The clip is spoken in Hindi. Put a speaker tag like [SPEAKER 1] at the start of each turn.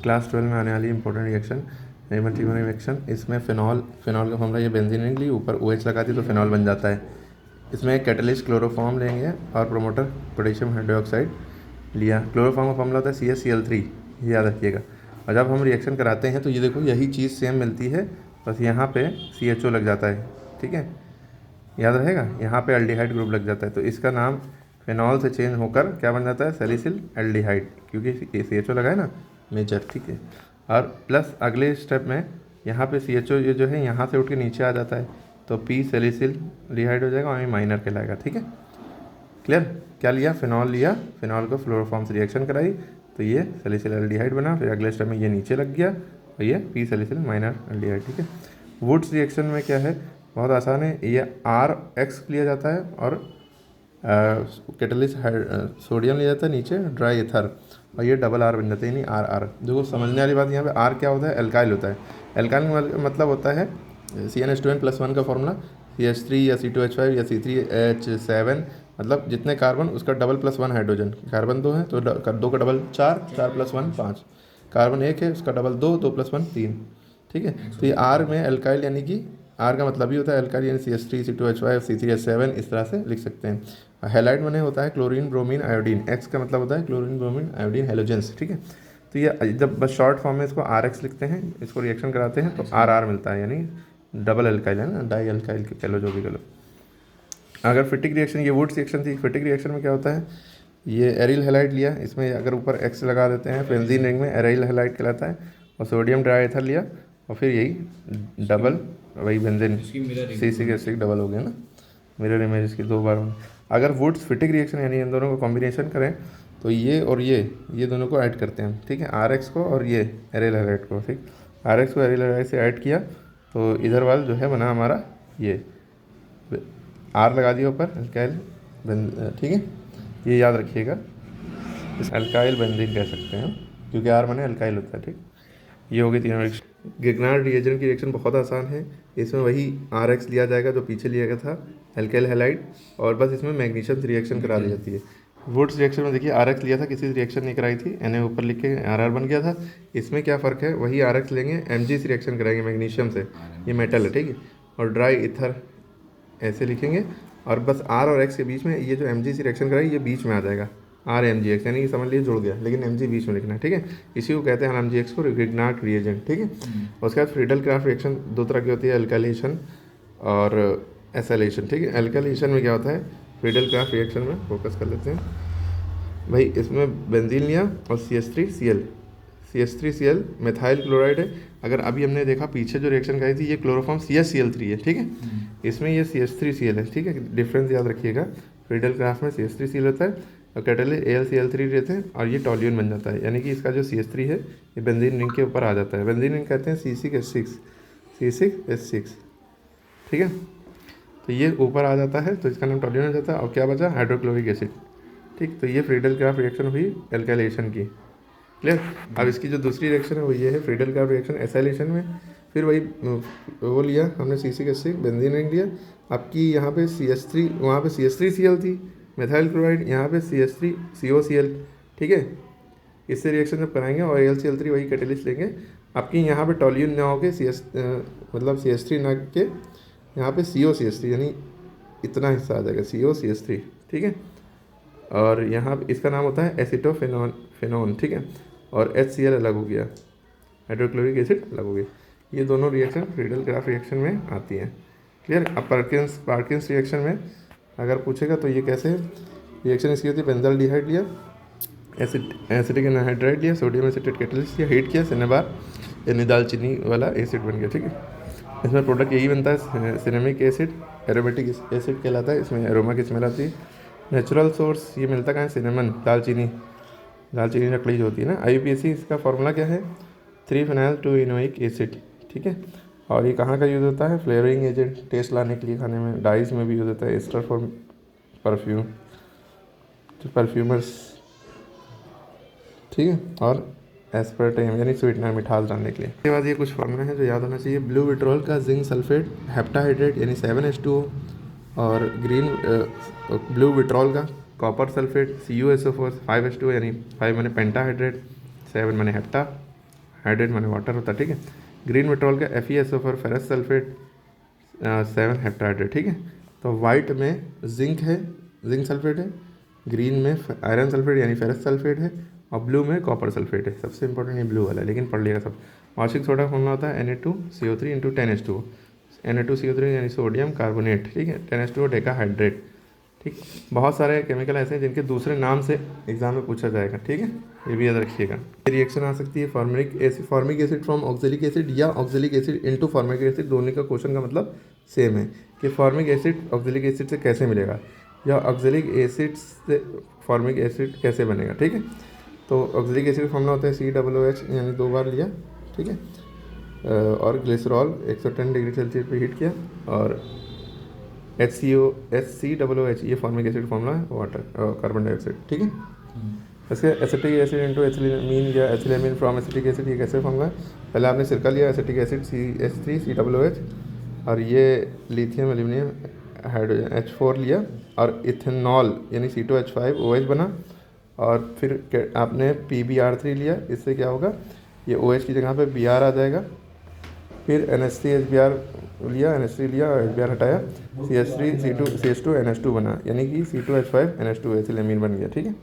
[SPEAKER 1] क्लास 12 में आने वाली इंपॉर्टेंट रिएक्शन हेमरथीमर रिएक्शन। इसमें फिनॉल का फॉर्मूला ये बेंजीन ली, ऊपर OH लगा दी तो फिनॉल बन जाता है। इसमें कैटलिस्ट क्लोरोफॉर्म लेंगे और प्रोमोटर पोटेशियम हाइड्रोक्साइड लिया। क्लोरोफॉर्म का फॉर्मूला होता है CaCl3, ये याद रखिएगा। और जब हम रिएक्शन कराते हैं तो ये देखो यही चीज़ सेम मिलती है, बस यहाँ पे CHO लग जाता है, ठीक है, याद रहेगा। यहाँ पे एल्डिहाइड ग्रुप लग जाता है, तो इसका नाम फिनॉल से चेंज होकर क्या बन जाता है, सैलिसिल एल्डिहाइड, क्योंकि CHO लगा है ना मेजर, ठीक है। और प्लस अगले स्टेप में यहाँ पे CHO ये जो है यहाँ से उठ के नीचे आ जाता है, तो P सैलिसिल एल्डिहाइड हो जाएगा और ये माइनर कहलाएगा, ठीक है। क्लियर? क्या लिया, फिनॉल लिया, फिनॉल को फ्लोरोफॉर्म से रिएक्शन कराई तो ये सैलिसिल एल्डिहाइड बना। फिर अगले स्टेप में ये नीचे लग गया और ये P सैलिसिल माइनर एल्डिहाइड, ठीक है। वुड्स रिएक्शन में क्या है, बहुत आसान है, ये RX लिया जाता है और कैटलिस्ट सोडियम लिया जाता है नीचे ड्राई एथर, और ये डबल R बन जाता है, यानी RR। देखो समझने वाली बात, यहाँ पे R क्या होता है, एल्काइल होता है। एल्काइल मतलब होता है CnH2n+1 का फॉर्मूला CH3 या C2H5 या C3H7, मतलब जितने कार्बन उसका डबल +1 हाइड्रोजन। कार्बन 2 है तो 2 का डबल 4, 4+1 5, कार्बन 1 है उसका डबल 2, 2+1 3, ठीक है। तो ये R में एल्काइल, यानी कि R का मतलब ही होता है एल्काइल, यानी CH3 C2H5 C3H7, इस तरह से लिख सकते हैं। हैलाइड में होता है क्लोरीन ब्रोमीन आयोडीन, X का मतलब होता है क्लोरीन ब्रोमीन आयोडीन हेलोजेंस, ठीक है। तो ये जब बस शॉर्ट फॉर्म में इसको RX लिखते हैं, इसको रिएक्शन कराते हैं तो RR मिलता है, यानी डबल एल्काइल है ना, डाई एल्काइल कह लो, जो भी कह लो। अगर फिटिक रिएक्शन, ये वुड्स रिएक्शन थी, फिटिक रिएक्शन में क्या होता है, ये एरिल हैलाइड लिया, इसमें अगर ऊपर X लगा देते हैं बेंजीन रिंग में एरिल हैलाइड कहलाता है, और सोडियम ट्राईएथर लिया और फिर यही डबल, वही बेंजीन CC डबल हो गया ना, मिरर इमेज इसकी 2 बार। अगर वुड्स फिटिक रिएक्शन यानी इन दोनों को कॉम्बिनेशन करें तो ये और ये दोनों को ऐड करते हैं, ठीक है, RX को और ये एरिल हैलाइड को, ठीक। RX को एरिल हैलाइड से ऐड किया तो इधर वाला जो है बना हमारा ये R लगा दिया ऊपर एल्काइल, ठीक है, ये याद रखिएगा, इस एल्काइल बेंजीन कह सकते हैं क्योंकि R माने एल्काइल होता है, ठीक। ये हो गई तीनों रिएक्शन। गिग्नार्ड रिएजेंट की रिएक्शन बहुत आसान है, इसमें वही RX लिया जाएगा जो पीछे लिया गया था एल्काइल हैलाइड, और बस इसमें मैग्नीशियम से रिएक्शन करा दी जाती है। वुड्स रिएक्शन में देखिए RX लिया था, किसी से रिएक्शन नहीं कराई थी, Na ऊपर लिख के RR बन गया था। इसमें क्या फ़र्क है, वही RX लेंगे, Mg से रिएक्शन कराएंगे मैग्नीशियम से, ये मेटल है, ठीक है, और ड्राई ईथर ऐसे लिखेंगे, और बस R और X के बीच में ये जो Mg से रिएक्शन कराई ये बीच में आ जाएगा, RMgX, यानी कि समझ लीजिए जुड़ गया, लेकिन Mg बीच में लिखना है, ठीक है। इसी को कहते हैं RMgX को गिग्नार्ड रिएजेंट, ठीक है। उसके बाद फ्रीडल क्राफ्ट रिएक्शन 2 तरह की होती है, एल्काइलेशन और एसाइलेशन, ठीक है। एल्काइलेशन में क्या होता है, फ्रीडल क्राफ्ट रिएक्शन में फोकस कर लेते हैं भाई। इसमें बेंजीन लिया और CH3Cl मेथाइल क्लोराइड है। अगर अभी हमने देखा पीछे जो रिएक्शन कराई थी, ये क्लोरोफॉर्म CaCl3 है, ठीक है, इसमें ये CH3Cl है, ठीक है, डिफरेंस याद रखिएगा। फ्रीडल क्राफ्ट में CH3Cl होता है और कैटलिस्ट AlCl3 रहते हैं, और ये टॉल्यून बन जाता है, यानी कि इसका जो CH3 है ये बेंजीन रिंग के ऊपर आ जाता है। बेंजीन रिंग कहते हैं C6H6, ठीक है, तो ये ऊपर आ जाता है तो इसका नाम टॉल्यून हो जाता है। और क्या बचा, हाइड्रोक्लोरिक एसिड, ठीक। तो ये फ्रीडल क्राफ्ट रिएक्शन हुई एल्काइलेशन की, क्लियर। अब इसकी जो दूसरी रिएक्शन है वो ये है फ्रीडल क्राफ्ट रिएक्शन एसाइलेशन में। फिर वही वो लिया हमने CC बेंजीन रिंग लिया, आपकी यहाँ पे CH3, वहाँ पे CH3Cl थी मेथाइल क्लोराइड, यहाँ पे CH3COCl, ठीक है। इससे रिएक्शन जब कराएंगे और AlCl3 वही कैटलिस्ट लेंगे, आपकी यहाँ पे टॉल्यून ना होके मतलब CH3 ना के यहाँ पे COCH3, यानी इतना हिस्सा आ जाएगा COCH3, ठीक है। और यहाँ इसका नाम होता है एसिटोफेनॉन, ठीक है, और HCl अलग हो गया, हाइड्रोक्लोरिक एसिड अलग हो गया। ये दोनों रिएक्शन फ्रीडल क्राफ्ट रिएक्शन में आती हैं, क्लियर। अब पार्किंस रिएक्शन में अगर पूछेगा तो ये कैसे है रिएक्शन, इसकी होती है, बेंजाल्डिहाइड लिया, एसिटिक एनहाइड्राइड लिया, सोडियम एसिटेट कैटलिस्ट लिया, हीट किया, सिनेबार यानी दालचीनी वाला एसिड बन गया, ठीक है। इसमें प्रोडक्ट यही बनता है, सिनेमिक एसिड एरोमेटिक एसिड कहलाता है, इसमें एरोमा की स्मेल आती है। नेचुरल सोर्स ये मिलता कहाँ है, सिनेमन, दालचीनी लकड़ी जो होती है ना। IUPAC इसका फॉर्मूला क्या है, 3-फेनाइल 2-इनोइक एसिड, ठीक है। और ये कहाँ का यूज़ होता है, फ्लेवरिंग एजेंट, टेस्ट लाने के लिए खाने में, डाइज में भी यूज़ होता है, एस्टर फॉर परफ्यूम, तो परफ्यूमर्स, ठीक है, और एस्पर्टेम यानी स्वीटनर, मिठास डालने के लिए। इसके बाद ये कुछ फॉर्मूला है जो याद होना चाहिए, ब्लू विट्रोल का जिंक सल्फेट हेप्टाहाइड्रेट यानी 7H2O, और ग्रीन ब्लू विट्रोल का कॉपर सल्फेट CuSO4 5H2O यानी 5 माने पेंटाहाइड्रेट, 7 माने हेप्टा, हाइड्रेट माने वाटर होता है, ठीक है। ग्रीन विट्रॉल का FeSO फॉर फेरस सल्फेट 7 हेप्टाइड्रेट, ठीक है। तो वाइट में जिंक है, जिंक सल्फेट है, ग्रीन में आयरन सल्फेट यानी फेरस सल्फेट है, और ब्लू में कॉपर सल्फेट है। सबसे इंपॉर्टेंट ये ब्लू वाला है, लेकिन पढ़ लिएगा सब। वार्षिक सोडा फॉर्मूला होता है Na2CO3 इंटू 10H2O। Na2CO3 यानी सोडियम कार्बोनेट, ठीक है। 10H2O डेकाहाइड्रेट, ठीक। बहुत सारे केमिकल ऐसे हैं जिनके दूसरे नाम से एग्जाम में पूछा जाएगा, ठीक है, ये भी याद रखिएगा। रिएक्शन आ सकती है formic acid from oxalic acid या oxalic acid into formic acid. दोनों का क्वेश्चन का मतलब सेम है कि फॉर्मिक एसिड ऑक्जेलिक एसिड से कैसे मिलेगा या ऑक्जेलिक एसिड से फॉर्मिक एसिड कैसे बनेगा, ठीक है। तो ऑक्जेलिक एसिड फॉर्मूला होता है COOH यानी 2 बार लिया, ठीक है, और ग्लिसरॉल 110 डिग्री सेल्सियस पे हीट किया, और HCOOH ये फॉर्मिक एसिड फॉर्मूला है, वाटर कार्बन डाइऑक्साइड, ठीक है। इसके एसिटिक एसिड इंटू एथिलीन या एथिलेमिन फ्रॉम एसिटिक एसिड, ये कैसे फॉर्मूला है? पहले आपने सिरका लिया, एसिटिक एसिड CH3COOH, और ये लिथियम एल्यूमिनियम हाइड्रोजन H4 लिया, और इथेनॉल यानी C2H5OH बना, और फिर आपने PbR3 लिया। इससे क्या होगा, ये OH की जगह पे Br आ जाएगा। फिर NH3HBr लिया, NH3 लिया और HBr हटाया, CH3 C2 CH2 NH2 बना, यानी कि C2H5 NH2 एथिलेमिन बन गया, ठीक है।